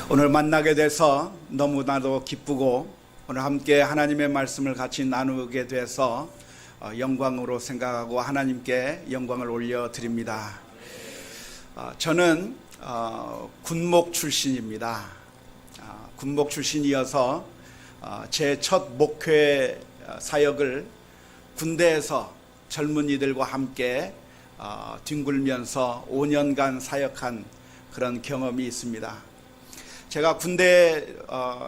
오늘 만나게 돼서 너무나도 기쁘고 오늘 함께 하나님의 말씀을 같이 나누게 돼서 영광으로 생각하고 하나님께 영광을 올려드립니다. 저는 군목 출신입니다. 군목 출신이어서 제 첫 목회 사역을 군대에서 젊은이들과 함께 뒹굴면서 5년간 사역한 그런 경험이 있습니다. 제가 군대에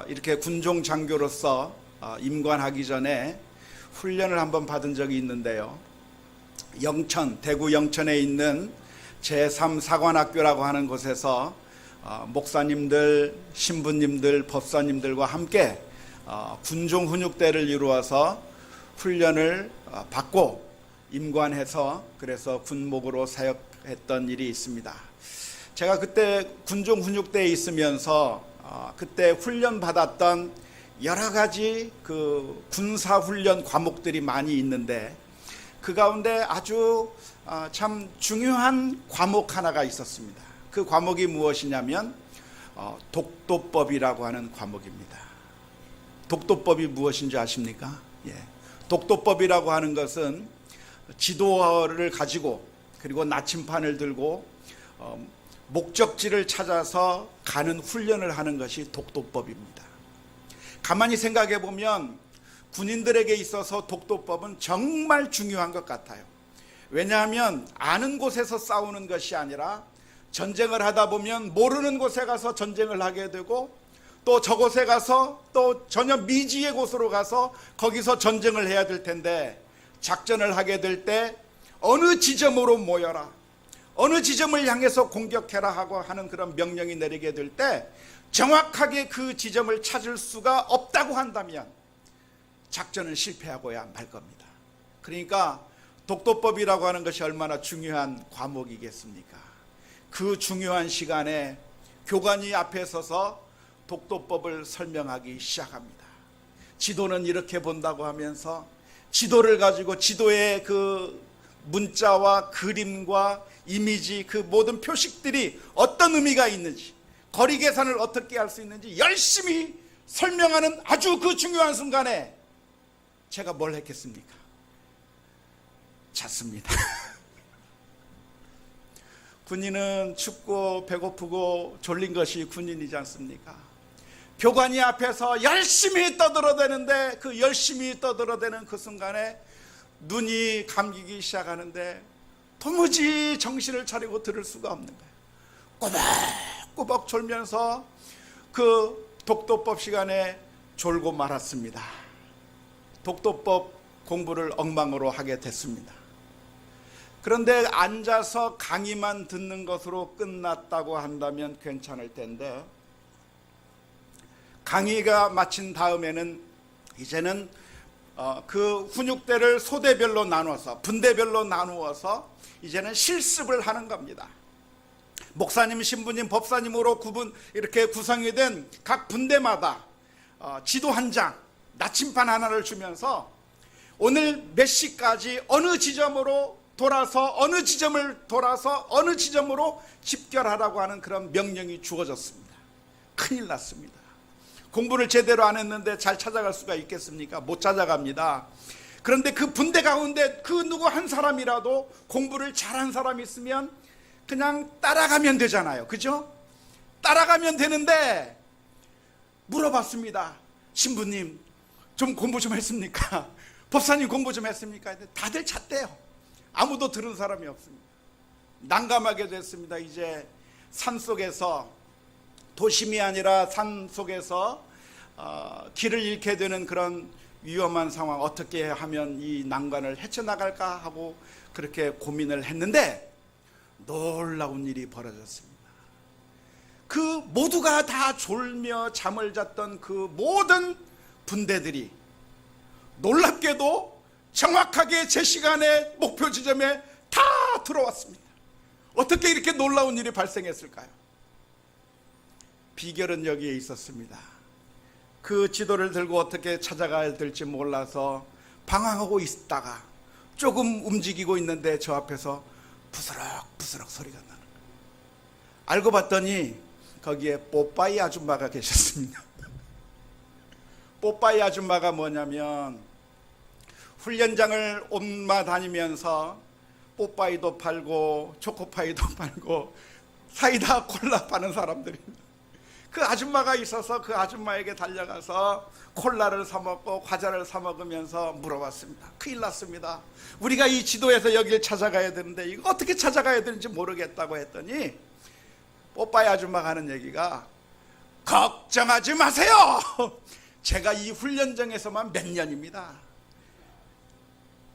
이렇게 군종 장교로서 임관하기 전에 훈련을 한번 받은 적이 있는데요. 대구 영천에 있는 제3사관학교라고 하는 곳에서 목사님들, 신부님들, 법사님들과 함께 군종 훈육대를 이루어서 훈련을 받고 임관해서 그래서 군목으로 사역했던 일이 있습니다. 제가 그때 군종 훈육대에 있으면서 그때 훈련 받았던 여러 가지 그 군사 훈련 과목들이 많이 있는데 그 가운데 아주 참 중요한 과목 하나가 있었습니다. 그 과목이 무엇이냐면 독도법이라고 하는 과목입니다. 독도법이 무엇인지 아십니까? 예. 독도법이라고 하는 것은 지도를 가지고 그리고 나침판을 들고 목적지를 찾아서 가는 훈련을 하는 것이 독도법입니다. 가만히 생각해 보면 군인들에게 있어서 독도법은 정말 중요한 것 같아요. 왜냐하면 아는 곳에서 싸우는 것이 아니라 전쟁을 하다 보면 모르는 곳에 가서 전쟁을 하게 되고 또 저곳에 가서 또 전혀 미지의 곳으로 가서 거기서 전쟁을 해야 될 텐데 작전을 하게 될 때 어느 지점으로 모여라, 어느 지점을 향해서 공격해라 하고 하는 그런 명령이 내리게 될 때 정확하게 그 지점을 찾을 수가 없다고 한다면 작전은 실패하고야 말 겁니다. 그러니까 독도법이라고 하는 것이 얼마나 중요한 과목이겠습니까? 그 중요한 시간에 교관이 앞에 서서 독도법을 설명하기 시작합니다. 지도는 이렇게 본다고 하면서 지도를 가지고 지도의 그 문자와 그림과 이미지 그 모든 표식들이 어떤 의미가 있는지 거리 계산을 어떻게 할 수 있는지 열심히 설명하는 아주 그 중요한 순간에 제가 뭘 했겠습니까? 잤습니다. 군인은 춥고 배고프고 졸린 것이 군인이지 않습니까? 교관이 앞에서 열심히 떠들어대는데 그 열심히 떠들어대는 그 순간에 눈이 감기기 시작하는데 도무지 정신을 차리고 들을 수가 없는 거예요. 꼬박꼬박 졸면서 그 독도법 시간에 졸고 말았습니다. 독도법 공부를 엉망으로 하게 됐습니다. 그런데 앉아서 강의만 듣는 것으로 끝났다고 한다면 괜찮을 텐데 강의가 마친 다음에는 이제는 그 훈육대를 소대별로 나누어서 분대별로 나누어서 이제는 실습을 하는 겁니다. 목사님, 신부님, 법사님으로 이렇게 구성이 된 각 분대마다 지도 한 장, 나침판 하나를 주면서 오늘 몇 시까지 어느 지점으로 돌아서 어느 지점을 돌아서 어느 지점으로 집결하라고 하는 그런 명령이 주어졌습니다. 큰일 났습니다. 공부를 제대로 안 했는데 잘 찾아갈 수가 있겠습니까? 못 찾아갑니다. 그런데 그 분대 가운데 그 누구 한 사람이라도 공부를 잘한 사람이 있으면 그냥 따라가면 되잖아요. 그죠? 따라가면 되는데 물어봤습니다. 신부님 좀 공부 좀 했습니까? 법사님 공부 좀 했습니까? 다들 잤대요. 아무도 들은 사람이 없습니다. 난감하게 됐습니다. 이제 산속에서 도심이 아니라 산속에서 길을 잃게 되는 그런 위험한 상황, 어떻게 하면 이 난관을 헤쳐나갈까 하고 그렇게 고민을 했는데 놀라운 일이 벌어졌습니다. 그 모두가 다 졸며 잠을 잤던 그 모든 분대들이 놀랍게도 정확하게 제 시간에 목표 지점에 다 들어왔습니다. 어떻게 이렇게 놀라운 일이 발생했을까요? 비결은 여기에 있었습니다. 그 지도를 들고 어떻게 찾아가야 될지 몰라서 방황하고 있다가 조금 움직이고 있는데 저 앞에서 부스럭부스럭 소리가 나는 거예요. 알고 봤더니 거기에 뽀빠이 아줌마가 계셨습니다. 뽀빠이 아줌마가 뭐냐면 훈련장을 옮아 다니면서 뽀빠이도 팔고 초코파이도 팔고 사이다 콜라 파는 사람들입니다. 그 아줌마가 있어서 그 아줌마에게 달려가서 콜라를 사 먹고 과자를 사 먹으면서 물어봤습니다. 큰일 났습니다. 우리가 이 지도에서 여기를 찾아가야 되는데 이거 어떻게 찾아가야 되는지 모르겠다고 했더니 뽀빠이 아줌마가 하는 얘기가 걱정하지 마세요. 제가 이 훈련장에서만 몇 년입니다.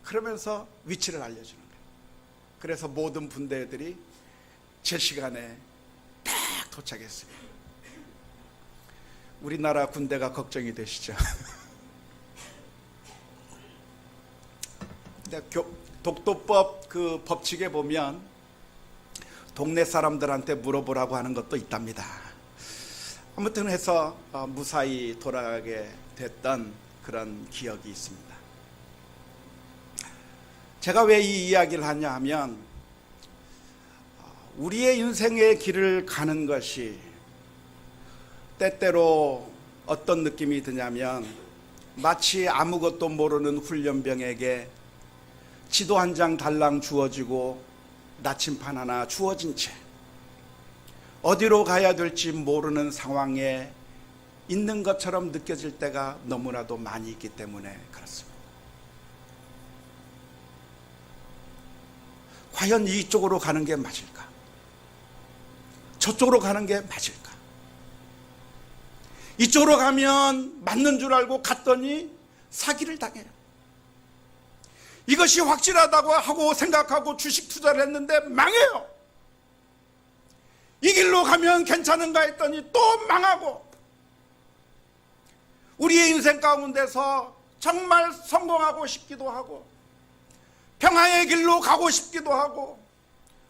그러면서 위치를 알려주는 거예요. 그래서 모든 분대들이 제 시간에 딱 도착했습니다. 우리나라 군대가 걱정이 되시죠? 독도법 그 법칙에 보면 동네 사람들한테 물어보라고 하는 것도 있답니다. 아무튼 해서 무사히 돌아가게 됐던 그런 기억이 있습니다. 제가 왜 이 이야기를 하냐 하면 우리의 인생의 길을 가는 것이 때때로 어떤 느낌이 드냐면 마치 아무것도 모르는 훈련병에게 지도 한 장 달랑 주어지고 나침판 하나 주어진 채 어디로 가야 될지 모르는 상황에 있는 것처럼 느껴질 때가 너무나도 많이 있기 때문에 그렇습니다. 과연 이쪽으로 가는 게 맞을까? 저쪽으로 가는 게 맞을까? 이쪽으로 가면 맞는 줄 알고 갔더니 사기를 당해요. 이것이 확실하다고 하고 생각하고 주식 투자를 했는데 망해요. 이 길로 가면 괜찮은가 했더니 또 망하고, 우리의 인생 가운데서 정말 성공하고 싶기도 하고 평화의 길로 가고 싶기도 하고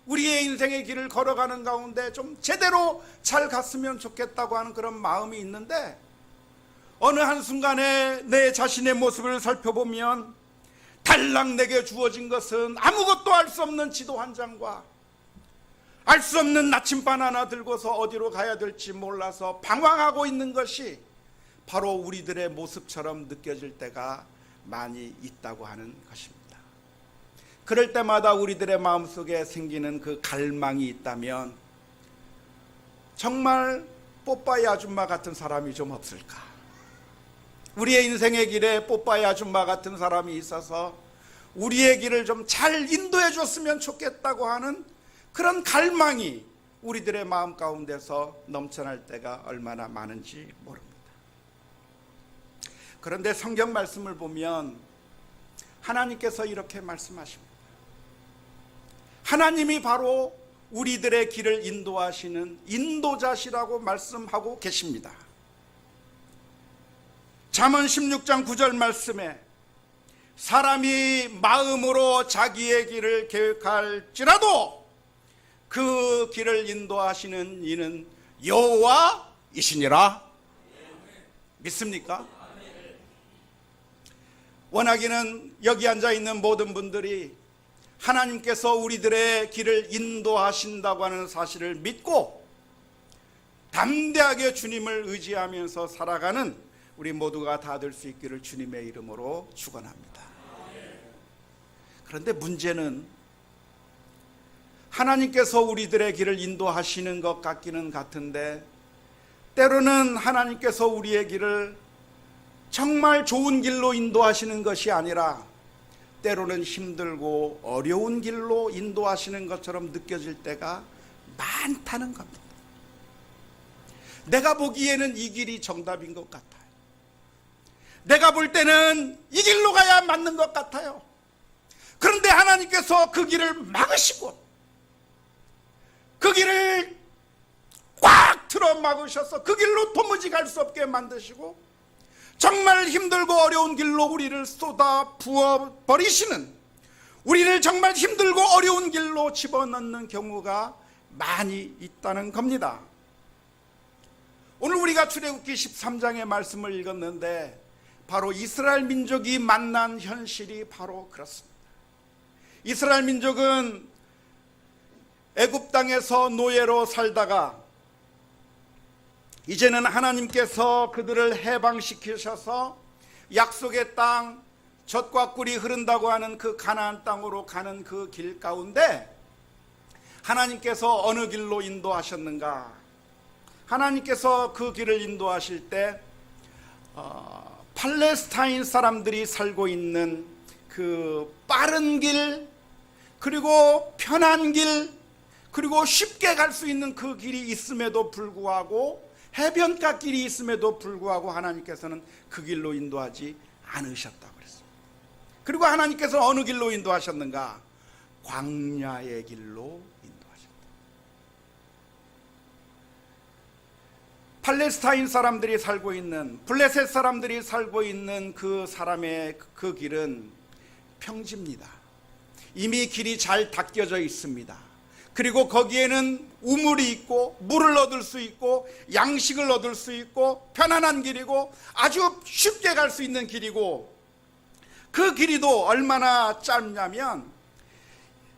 우리의 인생의 길을 걸어가는 가운데 좀 제대로 잘 갔으면 좋겠다고 하는 그런 마음이 있는데, 어느 한순간에 내 자신의 모습을 살펴보면 달랑 내게 주어진 것은 아무것도 알 수 없는 지도 한 장과 알 수 없는 나침반 하나 들고서 어디로 가야 될지 몰라서 방황하고 있는 것이 바로 우리들의 모습처럼 느껴질 때가 많이 있다고 하는 것입니다. 그럴 때마다 우리들의 마음속에 생기는 그 갈망이 있다면 정말 뽀빠이 아줌마 같은 사람이 좀 없을까? 우리의 인생의 길에 뽀빠이 아줌마 같은 사람이 있어서 우리의 길을 좀 잘 인도해 줬으면 좋겠다고 하는 그런 갈망이 우리들의 마음 가운데서 넘쳐날 때가 얼마나 많은지 모릅니다. 그런데 성경 말씀을 보면 하나님께서 이렇게 말씀하십니다. 하나님이 바로 우리들의 길을 인도하시는 인도자시라고 말씀하고 계십니다. 잠언 16장 9절 말씀에 사람이 마음으로 자기의 길을 계획할지라도 그 길을 인도하시는 이는 여호와이시니라. 믿습니까? 원하기는 여기 앉아 있는 모든 분들이 하나님께서 우리들의 길을 인도하신다고 하는 사실을 믿고 담대하게 주님을 의지하면서 살아가는 우리 모두가 다 될 수 있기를 주님의 이름으로 축원합니다. 그런데 문제는 하나님께서 우리들의 길을 인도하시는 것 같기는 같은데, 때로는 하나님께서 우리의 길을 정말 좋은 길로 인도하시는 것이 아니라 때로는 힘들고 어려운 길로 인도하시는 것처럼 느껴질 때가 많다는 겁니다. 내가 보기에는 이 길이 정답인 것 같아요. 내가 볼 때는 이 길로 가야 맞는 것 같아요. 그런데 하나님께서 그 길을 막으시고 그 길을 꽉 틀어 막으셔서 그 길로 도무지 갈 수 없게 만드시고 정말 힘들고 어려운 길로 우리를 쏟아 부어버리시는, 우리를 정말 힘들고 어려운 길로 집어넣는 경우가 많이 있다는 겁니다. 오늘 우리가 출애굽기 13장의 말씀을 읽었는데 바로 이스라엘 민족이 만난 현실이 바로 그렇습니다. 이스라엘 민족은 애굽 땅에서 노예로 살다가 이제는 하나님께서 그들을 해방시키셔서 약속의 땅, 젖과 꿀이 흐른다고 하는 그 가나안 땅으로 가는 그 길 가운데 하나님께서 어느 길로 인도하셨는가? 하나님께서 그 길을 인도하실 때 팔레스타인 사람들이 살고 있는 그 빠른 길, 그리고 편한 길, 그리고 쉽게 갈 수 있는 그 길이 있음에도 불구하고, 해변가 길이 있음에도 불구하고 하나님께서는 그 길로 인도하지 않으셨다고 그랬습니다. 그리고 하나님께서 어느 길로 인도하셨는가? 광야의 길로 인도하셨다. 팔레스타인 사람들이 살고 있는, 블레셋 사람들이 살고 있는 그 사람의 그 길은 평지입니다. 이미 길이 잘 닦여져 있습니다. 그리고 거기에는 우물이 있고 물을 얻을 수 있고 양식을 얻을 수 있고 편안한 길이고 아주 쉽게 갈 수 있는 길이고, 그 길이도 얼마나 짧냐면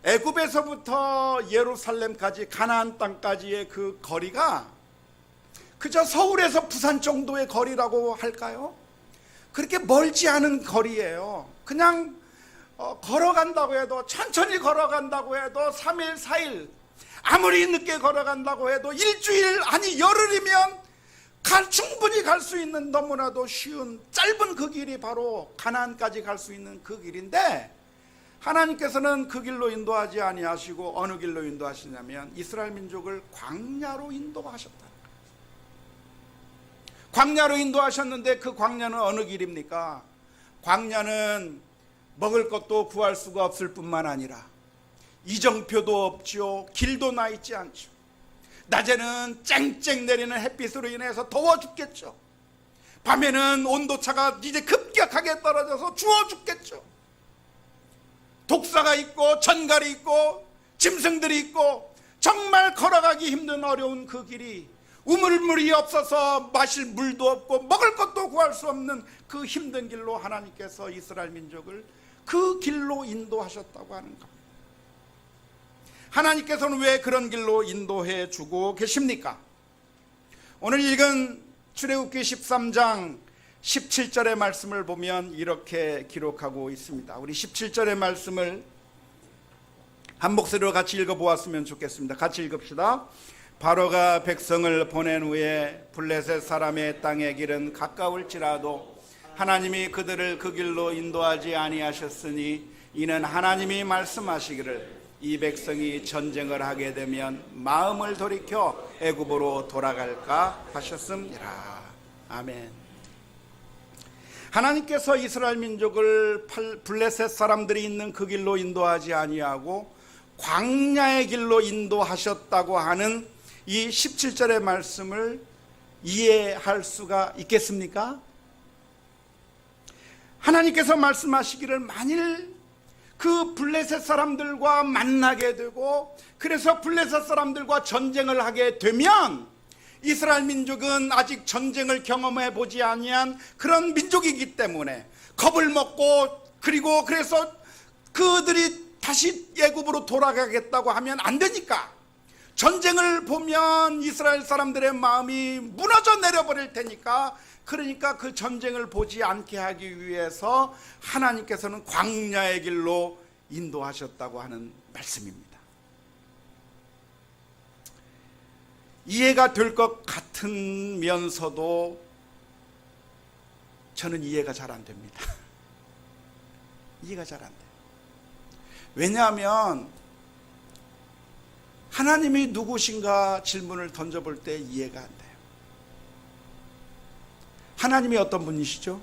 애굽에서부터 예루살렘까지, 가나안 땅까지의 그 거리가 그저 서울에서 부산 정도의 거리라고 할까요? 그렇게 멀지 않은 거리예요. 그냥 걸어간다고 해도, 천천히 걸어간다고 해도 3일 4일, 아무리 늦게 걸어간다고 해도 일주일, 아니 열흘이면 충분히 갈 수 있는 너무나도 쉬운 짧은 그 길이 바로 가나안까지 갈 수 있는 그 길인데, 하나님께서는 그 길로 인도하지 아니하시고 어느 길로 인도하시냐면 이스라엘 민족을 광야로 인도하셨다. 광야로 인도하셨는데 그 광야는 어느 길입니까? 광야는 먹을 것도 구할 수가 없을 뿐만 아니라 이정표도 없죠. 길도 나 있지 않죠. 낮에는 쨍쨍 내리는 햇빛으로 인해서 더워 죽겠죠. 밤에는 온도차가 이제 급격하게 떨어져서 추워 죽겠죠. 독사가 있고 전갈이 있고 짐승들이 있고 정말 걸어가기 힘든 어려운 그 길이, 우물물이 없어서 마실 물도 없고 먹을 것도 구할 수 없는 그 힘든 길로 하나님께서 이스라엘 민족을 그 길로 인도하셨다고 하는 겁니다. 하나님께서는 왜 그런 길로 인도해 주고 계십니까? 오늘 읽은 출애굽기 13장 17절의 말씀을 보면 이렇게 기록하고 있습니다. 우리 17절의 말씀을 한 목소리로 같이 읽어보았으면 좋겠습니다. 같이 읽읍시다. 바로가 백성을 보낸 후에 블레셋 사람의 땅의 길은 가까울지라도 하나님이 그들을 그 길로 인도하지 아니하셨으니 이는 하나님이 말씀하시기를 이 백성이 전쟁을 하게 되면 마음을 돌이켜 애굽으로 돌아갈까 하셨음이라. 아멘. 하나님께서 이스라엘 민족을 블레셋 사람들이 있는 그 길로 인도하지 아니하고 광야의 길로 인도하셨다고 하는 이 17절의 말씀을 이해할 수가 있겠습니까? 하나님께서 말씀하시기를 만일 그 블레셋 사람들과 만나게 되고 그래서 블레셋 사람들과 전쟁을 하게 되면 이스라엘 민족은 아직 전쟁을 경험해 보지 아니한 그런 민족이기 때문에 겁을 먹고, 그리고 그래서 그들이 다시 애굽으로 돌아가겠다고 하면 안 되니까 전쟁을 보면 이스라엘 사람들의 마음이 무너져 내려버릴 테니까, 그러니까 그 전쟁을 보지 않게 하기 위해서 하나님께서는 광야의 길로 인도하셨다고 하는 말씀입니다. 이해가 될 것 같으면서도 저는 이해가 잘 안 됩니다. 이해가 잘 안 돼요. 왜냐하면 하나님이 누구신가 질문을 던져볼 때 이해가 안 돼요. 하나님이 어떤 분이시죠?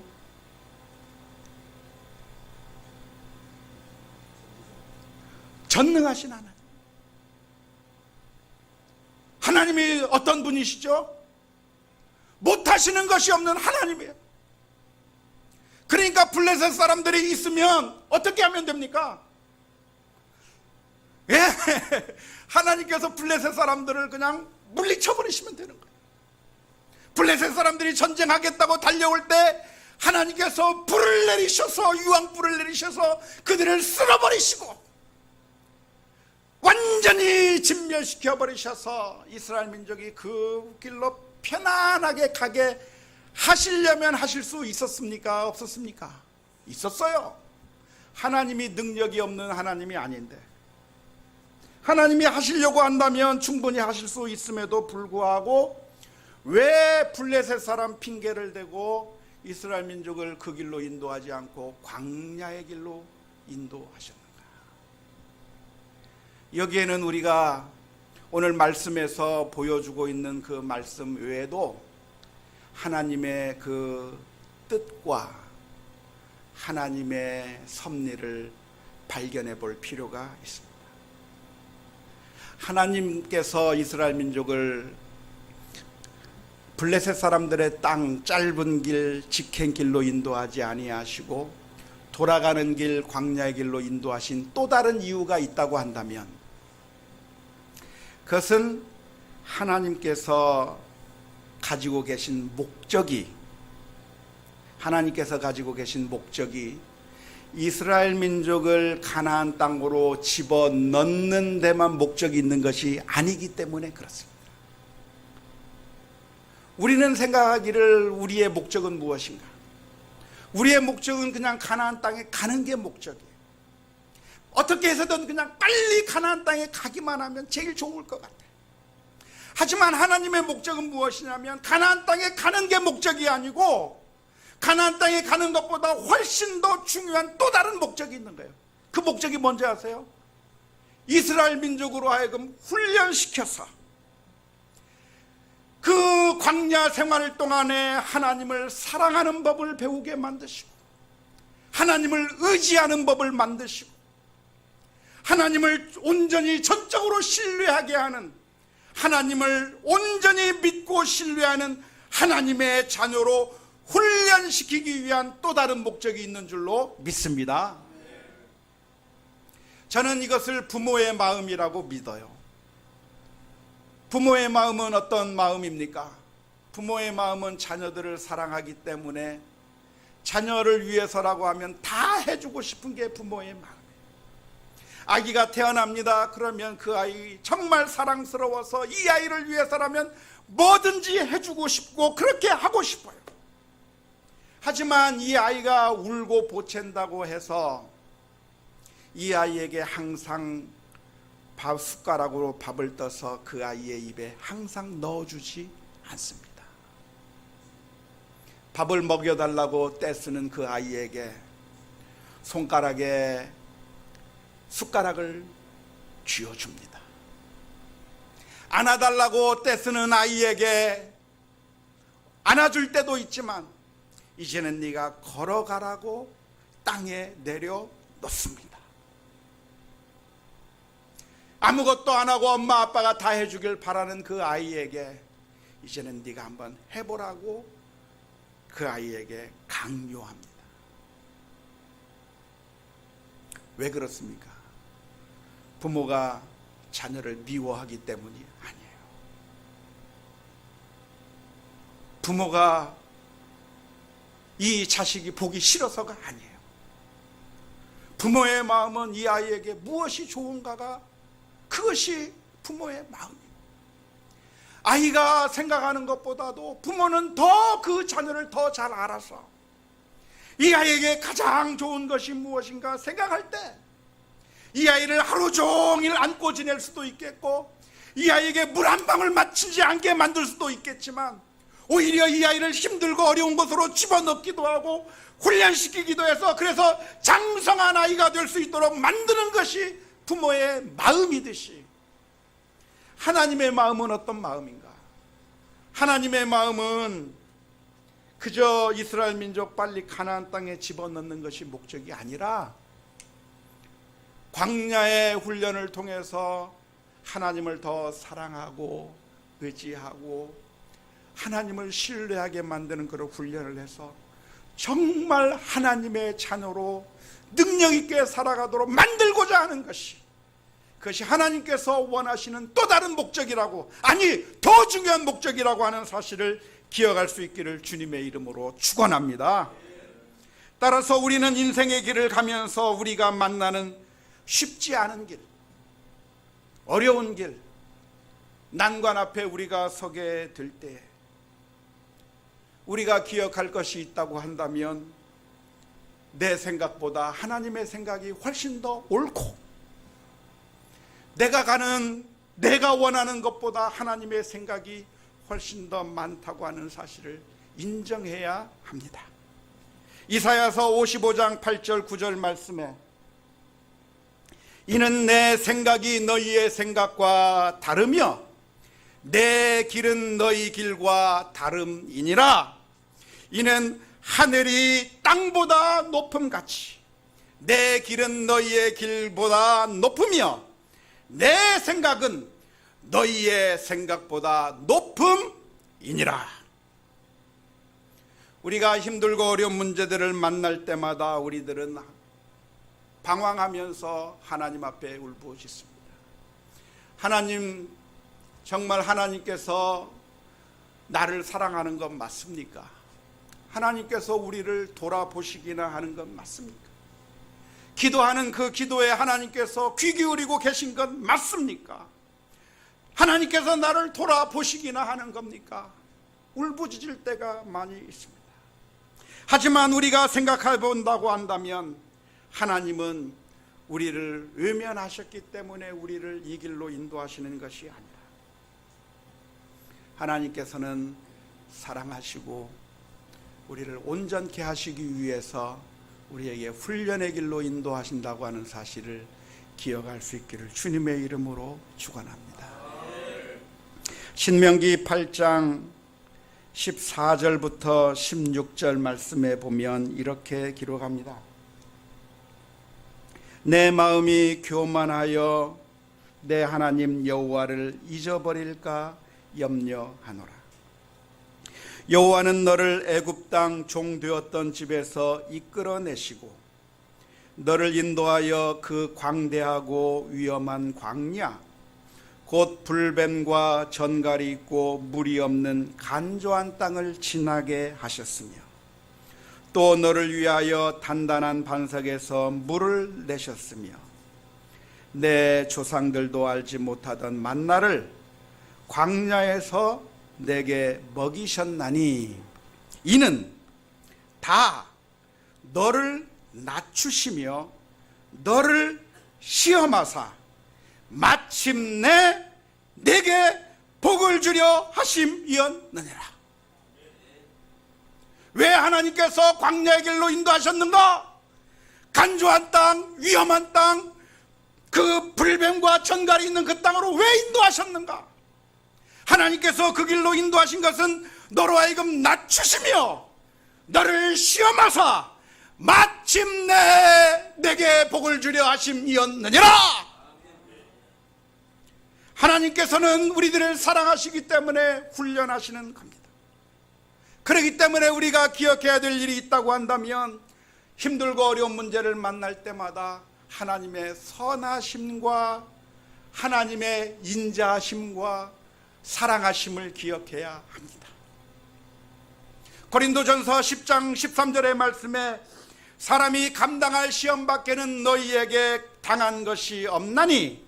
전능하신 하나님. 하나님이 어떤 분이시죠? 못하시는 것이 없는 하나님이에요. 그러니까 블레셋 사람들이 있으면 어떻게 하면 됩니까? 예, 하나님께서 블레셋 사람들을 그냥 물리쳐버리시면 되는 거예요. 블레셋 사람들이 전쟁하겠다고 달려올 때 하나님께서 불을 내리셔서, 유황불을 내리셔서 그들을 쓸어버리시고 완전히 진멸시켜 버리셔서 이스라엘 민족이 그 길로 편안하게 가게 하시려면 하실 수 있었습니까? 없었습니까? 있었어요. 하나님이 능력이 없는 하나님이 아닌데, 하나님이 하시려고 한다면 충분히 하실 수 있음에도 불구하고 왜 블레셋 사람 핑계를 대고 이스라엘 민족을 그 길로 인도하지 않고 광야의 길로 인도하셨는가? 여기에는 우리가 오늘 말씀에서 보여주고 있는 그 말씀 외에도 하나님의 그 뜻과 하나님의 섭리를 발견해 볼 필요가 있습니다. 하나님께서 이스라엘 민족을 블레셋 사람들의 땅 짧은 길 직행길로 인도하지 아니하시고 돌아가는 길 광야의 길로 인도하신 또 다른 이유가 있다고 한다면, 그것은 하나님께서 가지고 계신 목적이, 하나님께서 가지고 계신 목적이 이스라엘 민족을 가나안 땅으로 집어넣는 데만 목적이 있는 것이 아니기 때문에 그렇습니다. 우리는 생각하기를 우리의 목적은 무엇인가? 우리의 목적은 그냥 가나안 땅에 가는 게 목적이에요. 어떻게 해서든 그냥 빨리 가나안 땅에 가기만 하면 제일 좋을 것 같아요. 하지만 하나님의 목적은 무엇이냐면 가나안 땅에 가는 게 목적이 아니고 가나안 땅에 가는 것보다 훨씬 더 중요한 또 다른 목적이 있는 거예요. 그 목적이 뭔지 아세요? 이스라엘 민족으로 하여금 훈련시켜서 그 광야 생활 동안에 하나님을 사랑하는 법을 배우게 만드시고, 하나님을 의지하는 법을 만드시고, 하나님을 온전히 전적으로 신뢰하게 하는, 하나님을 온전히 믿고 신뢰하는 하나님의 자녀로 훈련시키기 위한 또 다른 목적이 있는 줄로 믿습니다. 저는 이것을 부모의 마음이라고 믿어요. 부모의 마음은 어떤 마음입니까? 부모의 마음은 자녀들을 사랑하기 때문에 자녀를 위해서라고 하면 다 해주고 싶은 게 부모의 마음이에요. 아기가 태어납니다. 그러면 그 아이 정말 사랑스러워서 이 아이를 위해서라면 뭐든지 해주고 싶고 그렇게 하고 싶어요. 하지만 이 아이가 울고 보챈다고 해서 이 아이에게 항상 숟가락으로 밥을 떠서 그 아이의 입에 항상 넣어주지 않습니다. 밥을 먹여달라고 떼쓰는 그 아이에게 손가락에 숟가락을 쥐어줍니다. 안아달라고 떼쓰는 아이에게 안아줄 때도 있지만 이제는 네가 걸어가라고 땅에 내려놓습니다. 아무것도 안 하고 엄마 아빠가 다 해주길 바라는 그 아이에게 이제는 네가 한번 해보라고 그 아이에게 강요합니다. 왜 그렇습니까? 부모가 자녀를 미워하기 때문이 아니에요. 부모가 이 자식이 보기 싫어서가 아니에요. 부모의 마음은 이 아이에게 무엇이 좋은가가, 그것이 부모의 마음이에요. 아이가 생각하는 것보다도 부모는 더 그 자녀를 더 잘 알아서 이 아이에게 가장 좋은 것이 무엇인가 생각할 때 이 아이를 하루 종일 안고 지낼 수도 있겠고 이 아이에게 물 한 방울 마치지 않게 만들 수도 있겠지만 오히려 이 아이를 힘들고 어려운 곳으로 집어넣기도 하고 훈련시키기도 해서 그래서 장성한 아이가 될 수 있도록 만드는 것이 부모의 마음이듯이 하나님의 마음은 어떤 마음인가? 하나님의 마음은 그저 이스라엘 민족 빨리 가나안 땅에 집어넣는 것이 목적이 아니라 광야의 훈련을 통해서 하나님을 더 사랑하고 의지하고 하나님을 신뢰하게 만드는 그런 훈련을 해서 정말 하나님의 자녀로 능력 있게 살아가도록 만들고자 하는 것이, 그것이 하나님께서 원하시는 또 다른 목적이라고, 아니 더 중요한 목적이라고 하는 사실을 기억할 수 있기를 주님의 이름으로 축원합니다. 따라서 우리는 인생의 길을 가면서 우리가 만나는 쉽지 않은 길, 어려운 길, 난관 앞에 우리가 서게 될 때 우리가 기억할 것이 있다고 한다면 내 생각보다 하나님의 생각이 훨씬 더 옳고, 내가 원하는 것보다 하나님의 생각이 훨씬 더 많다고 하는 사실을 인정해야 합니다. 이사야서 55장 8절 9절 말씀에 이는 내 생각이 너희의 생각과 다르며 내 길은 너희 길과 다름이니라. 이는 하늘이 땅보다 높음같이 내 길은 너희의 길보다 높으며 내 생각은 너희의 생각보다 높음이니라. 우리가 힘들고 어려운 문제들을 만날 때마다 우리들은 방황하면서 하나님 앞에 울부짖습니다. 하나님, 정말 하나님께서 나를 사랑하는 건 맞습니까? 하나님께서 우리를 돌아보시기나 하는 건 맞습니까? 기도하는 그 기도에 하나님께서 귀 기울이고 계신 건 맞습니까? 하나님께서 나를 돌아보시기나 하는 겁니까? 울부짖을 때가 많이 있습니다. 하지만 우리가 생각해 본다고 한다면 하나님은 우리를 외면하셨기 때문에 우리를 이 길로 인도하시는 것이 아니라 하나님께서는 사랑하시고 우리를 온전케 하시기 위해서 우리에게 훈련의 길로 인도하신다고 하는 사실을 기억할 수 있기를 주님의 이름으로 축원합니다. 신명기 8장 14절부터 16절 말씀에 보면 이렇게 기록합니다. 내 마음이 교만하여 내 하나님 여호와를 잊어버릴까 염려하노라. 여호와는 너를 애굽 땅 종되었던 집에서 이끌어내시고 너를 인도하여 그 광대하고 위험한 광야 곧 불뱀과 전갈이 있고 물이 없는 간조한 땅을 지나게 하셨으며 또 너를 위하여 단단한 반석에서 물을 내셨으며 내 조상들도 알지 못하던 만나를 광야에서 내게 먹이셨나니 이는 다 너를 낮추시며 너를 시험하사 마침내 내게 복을 주려 하심이었느니라. 왜 하나님께서 광야의 길로 인도하셨는가? 간조한 땅, 위험한 땅, 그 불뱀과 전갈이 있는 그 땅으로 왜 인도하셨는가? 하나님께서 그 길로 인도하신 것은 너로 하여금 낮추시며 너를 시험하사 마침내 내게 복을 주려 하심이었느니라. 하나님께서는 우리들을 사랑하시기 때문에 훈련하시는 겁니다. 그렇기 때문에 우리가 기억해야 될 일이 있다고 한다면 힘들고 어려운 문제를 만날 때마다 하나님의 선하심과 하나님의 인자하심과 사랑하심을 기억해야 합니다. 고린도전서 10장 13절의 말씀에 사람이 감당할 시험 밖에는 너희에게 당한 것이 없나니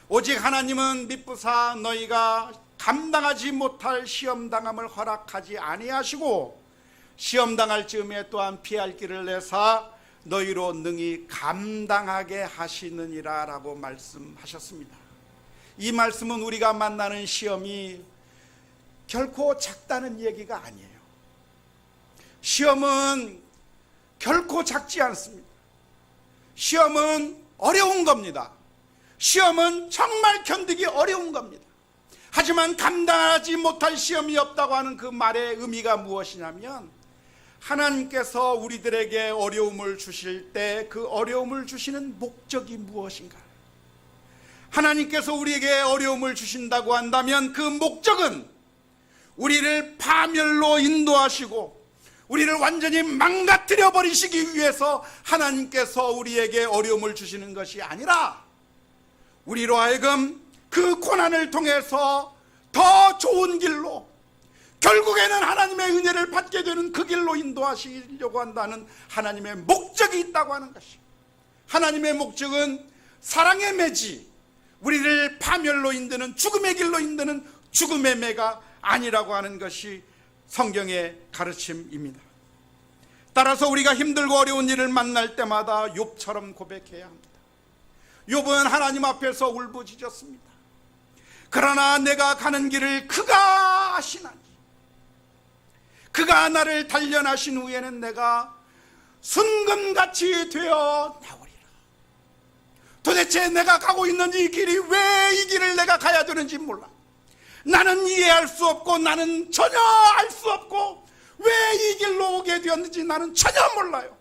오직 하나님은 미쁘사 너희가 감당하지 못할 시험당함을 허락하지 아니하시고 시험당할 즈음에 또한 피할 길을 내사 너희로 능히 감당하게 하시느니라 라고 말씀하셨습니다. 이 말씀은 우리가 만나는 시험이 결코 작다는 얘기가 아니에요. 시험은 결코 작지 않습니다. 시험은 어려운 겁니다. 시험은 정말 견디기 어려운 겁니다. 하지만 감당하지 못할 시험이 없다고 하는 그 말의 의미가 무엇이냐면 하나님께서 우리들에게 어려움을 주실 때 그 어려움을 주시는 목적이 무엇인가? 하나님께서 우리에게 어려움을 주신다고 한다면 그 목적은 우리를 파멸로 인도하시고 우리를 완전히 망가뜨려 버리시기 위해서 하나님께서 우리에게 어려움을 주시는 것이 아니라 우리로 하여금 그 고난을 통해서 더 좋은 길로 결국에는 하나님의 은혜를 받게 되는 그 길로 인도하시려고 한다는 하나님의 목적이 있다고 하는 것이, 하나님의 목적은 사랑의 매지, 우리를 파멸로 인도는 죽음의 길로 인도는 죽음의 매가 아니라고 하는 것이 성경의 가르침입니다. 따라서 우리가 힘들고 어려운 일을 만날 때마다 욥처럼 고백해야 합니다. 욥은 하나님 앞에서 울부짖었습니다. 그러나 내가 가는 길을 그가 아시나니, 그가 나를 단련하신 후에는 내가 순금같이 되어 나오리라. 도대체 내가 가고 있는 이 길이 왜 이 길을 내가 가야 되는지 몰라. 나는 이해할 수 없고, 나는 전혀 알 수 없고, 왜 이 길로 오게 되었는지 나는 전혀 몰라요.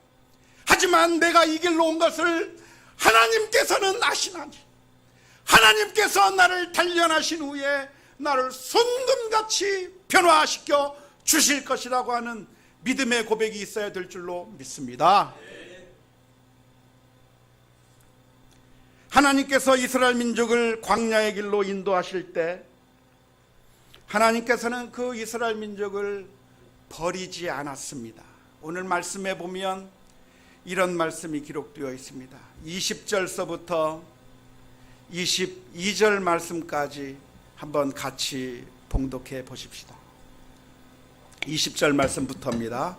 하지만 내가 이 길로 온 것을 하나님께서는 아시나니, 하나님께서 나를 단련하신 후에 나를 순금같이 변화시켜 주실 것이라고 하는 믿음의 고백이 있어야 될 줄로 믿습니다. 하나님께서 이스라엘 민족을 광야의 길로 인도하실 때 하나님께서는 그 이스라엘 민족을 버리지 않았습니다. 오늘 말씀에 보면 이런 말씀이 기록되어 있습니다. 20절서부터 22절 말씀까지 한번 같이 봉독해 보십시다. 20절 말씀부터입니다.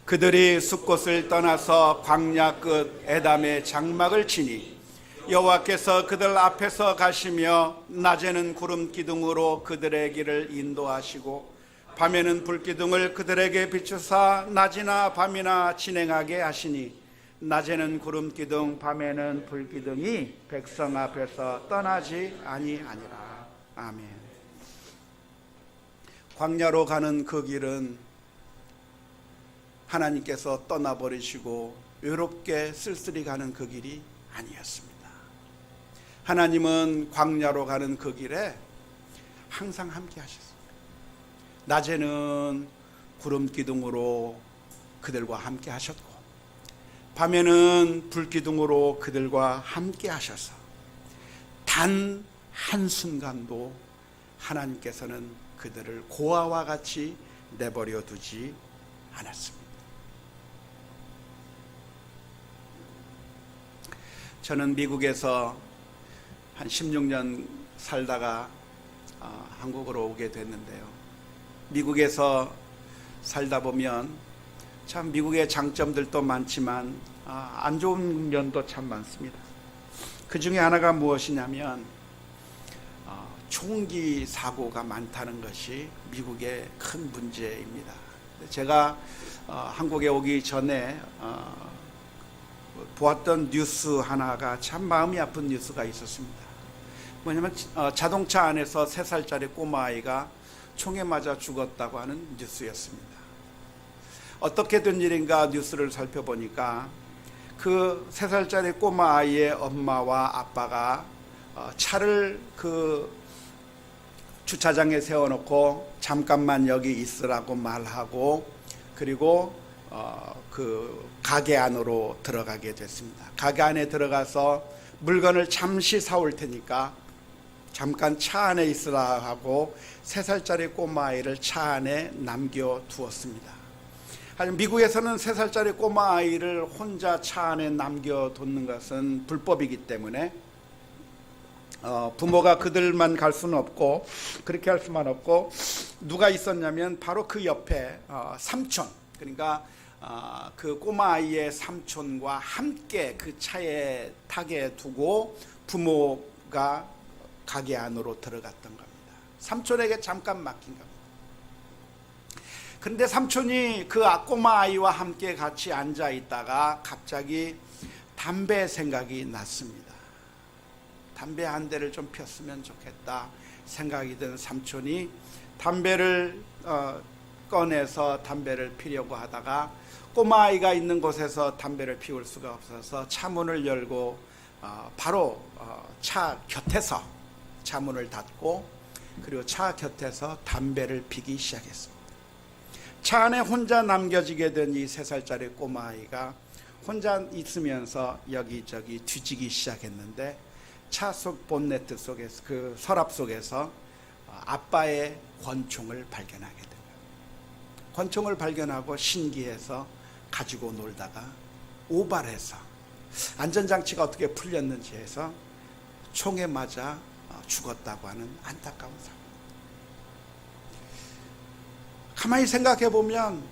그들이 숫곳을 떠나서 광야 끝 에담의 장막을 치니 여호와께서 그들 앞에서 가시며 낮에는 구름 기둥으로 그들의 길을 인도하시고 밤에는 불기둥을 그들에게 비추사 낮이나 밤이나 진행하게 하시니 낮에는 구름 기둥 밤에는 불기둥이 백성 앞에서 떠나지 아니하니라. 아멘. 광야로 가는 그 길은 하나님께서 떠나버리시고 외롭게 쓸쓸히 가는 그 길이 아니었습니다. 하나님은 광야로 가는 그 길에 항상 함께 하셨습니다. 낮에는 구름 기둥으로 그들과 함께 하셨고 밤에는 불기둥으로 그들과 함께 하셔서 단 한순간도 하나님께서는 그들을 고아와 같이 내버려 두지 않았습니다. 저는 미국에서 한 16년 살다가 한국으로 오게 됐는데요. 미국에서 살다 보면 참 미국의 장점들도 많지만 안 좋은 면도 참 많습니다. 그 중에 하나가 무엇이냐면 총기 사고가 많다는 것이 미국의 큰 문제입니다. 제가 한국에 오기 전에 보았던 뉴스 하나가 참 마음이 아픈 뉴스가 있었습니다. 뭐냐면 자동차 안에서 3살짜리 꼬마아이가 총에 맞아 죽었다고 하는 뉴스였습니다. 어떻게 된 일인가 뉴스를 살펴보니까 그 3살짜리 꼬마아이의 엄마와 아빠가 차를 그 주차장에 세워놓고 잠깐만 여기 있으라고 말하고 그리고 그 가게 안으로 들어가게 됐습니다. 가게 안에 들어가서 물건을 잠시 사올 테니까 잠깐 차 안에 있으라 하고 3살짜리 꼬마아이를 차 안에 남겨두었습니다. 하지만 미국에서는 3살짜리 꼬마아이를 혼자 차 안에 남겨두는 것은 불법이기 때문에 부모가 그들만 갈 수는 없고 그렇게 할 수만 없고 누가 있었냐면 바로 그 옆에 삼촌, 그러니까 그 꼬마아이의 삼촌과 함께 그 차에 타게 두고 부모가 가게 안으로 들어갔던 겁니다. 삼촌에게 잠깐 맡긴 겁니다. 그런데 삼촌이 그 꼬마아이와 함께 같이 앉아 있다가 갑자기 담배 생각이 났습니다. 담배 한 대를 좀 폈으면 좋겠다 생각이 든 삼촌이 담배를 꺼내서 담배를 피려고 하다가 꼬마아이가 있는 곳에서 담배를 피울 수가 없어서 차문을 열고 바로 차 곁에서 차문을 닫고 그리고 차 곁에서 담배를 피기 시작했습니다. 차 안에 혼자 남겨지게 된 이 3살짜리 꼬마아이가 혼자 있으면서 여기저기 뒤지기 시작했는데 차 속 본네트 속에서 그 서랍 속에서 아빠의 권총을 발견하게 됩니다. 권총을 발견하고 신기해서 가지고 놀다가 오발해서 안전장치가 어떻게 풀렸는지 해서 총에 맞아 죽었다고 하는 안타까운 사건. 가만히 생각해 보면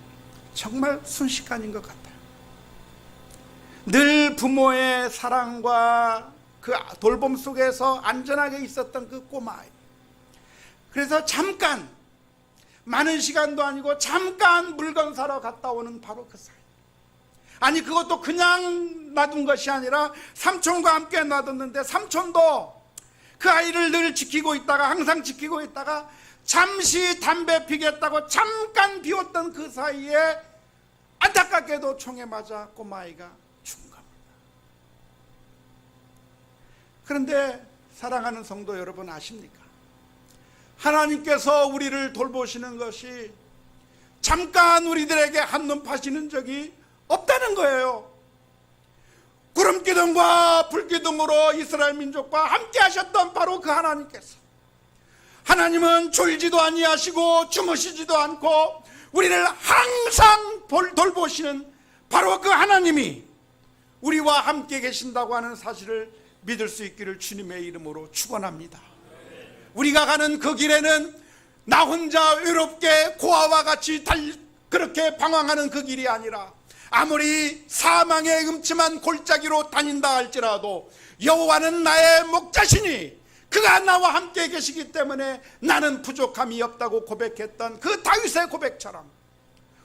정말 순식간인 것 같아요. 늘 부모의 사랑과 그 돌봄 속에서 안전하게 있었던 그 꼬마아이. 그래서 잠깐, 많은 시간도 아니고 잠깐 물건 사러 갔다 오는 바로 그 사이. 아니, 그것도 그냥 놔둔 것이 아니라 삼촌과 함께 놔뒀는데 삼촌도 그 아이를 늘 지키고 있다가, 항상 지키고 있다가 잠시 담배 피겠다고 잠깐 비웠던 그 사이에 안타깝게도 총에 맞아 꼬마아이가 죽은 겁니다. 그런데 사랑하는 성도 여러분, 아십니까? 하나님께서 우리를 돌보시는 것이 잠깐 우리들에게 한눈 파시는 적이 없다는 거예요. 구름기둥과 불기둥으로 이스라엘 민족과 함께 하셨던 바로 그 하나님께서, 하나님은 졸지도 아니하시고 주무시지도 않고 우리를 항상 돌보시는 바로 그 하나님이 우리와 함께 계신다고 하는 사실을 믿을 수 있기를 주님의 이름으로 축원합니다. 우리가 가는 그 길에는 나 혼자 외롭게 고아와 같이 그렇게 방황하는 그 길이 아니라, 아무리 사망의 음침한 골짜기로 다닌다 할지라도 여호와는 나의 목자시니 그가 나와 함께 계시기 때문에 나는 부족함이 없다고 고백했던 그 다윗의 고백처럼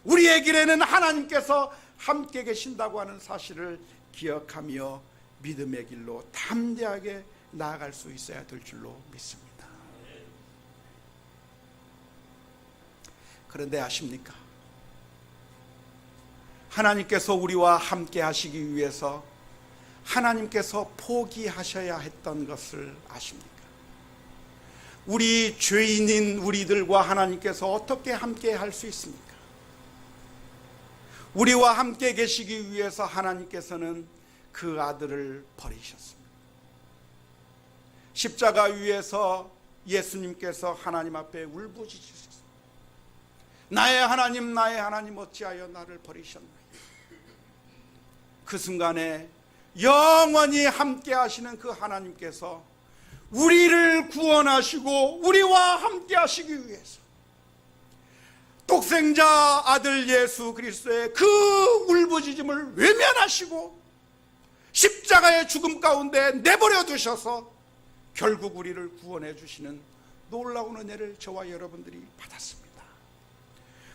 우리의 길에는 하나님께서 함께 계신다고 하는 사실을 기억하며 믿음의 길로 담대하게 나아갈 수 있어야 될 줄로 믿습니다. 그런데 아십니까? 하나님께서 우리와 함께 하시기 위해서 하나님께서 포기하셔야 했던 것을 아십니까? 우리 죄인인 우리들과 하나님께서 어떻게 함께 할 수 있습니까? 우리와 함께 계시기 위해서 하나님께서는 그 아들을 버리셨습니다. 십자가 위에서 예수님께서 하나님 앞에 울부짖으셨습니다. 나의 하나님 어찌하여 나를 버리셨나요? 그 순간에 영원히 함께 하시는 그 하나님께서 우리를 구원하시고 우리와 함께 하시기 위해서 독생자 아들 예수 그리스도의 그 울부짖음을 외면하시고 십자가의 죽음 가운데 내버려 두셔서 결국 우리를 구원해 주시는 놀라운 은혜를 저와 여러분들이 받았습니다.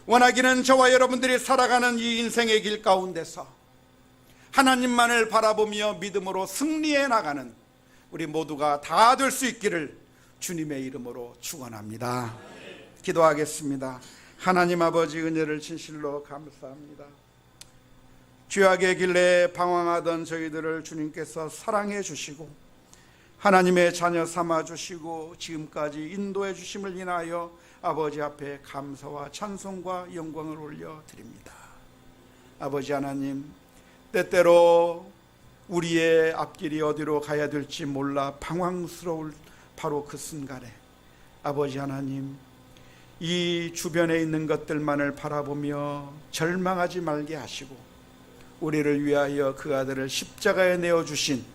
원하기는 저와 여러분들이 살아가는 이 인생의 길 가운데서 하나님만을 바라보며 믿음으로 승리해 나가는 우리 모두가 다 될 수 있기를 주님의 이름으로 축원합니다. 기도하겠습니다. 하나님 아버지, 은혜를 진실로 감사합니다. 죄악의 길에 방황하던 저희들을 주님께서 사랑해 주시고 하나님의 자녀 삼아 주시고 지금까지 인도해 주심을 인하여 아버지 앞에 감사와 찬송과 영광을 올려드립니다. 아버지 하나님, 때때로 우리의 앞길이 어디로 가야 될지 몰라 방황스러울 바로 그 순간에 아버지 하나님, 이 주변에 있는 것들만을 바라보며 절망하지 말게 하시고 우리를 위하여 그 아들을 십자가에 내어주신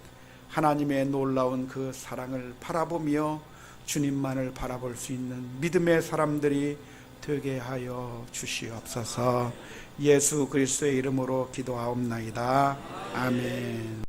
하나님의 놀라운 그 사랑을 바라보며 주님만을 바라볼 수 있는 믿음의 사람들이 되게 하여 주시옵소서. 예수 그리스도의 이름으로 기도하옵나이다. 아멘.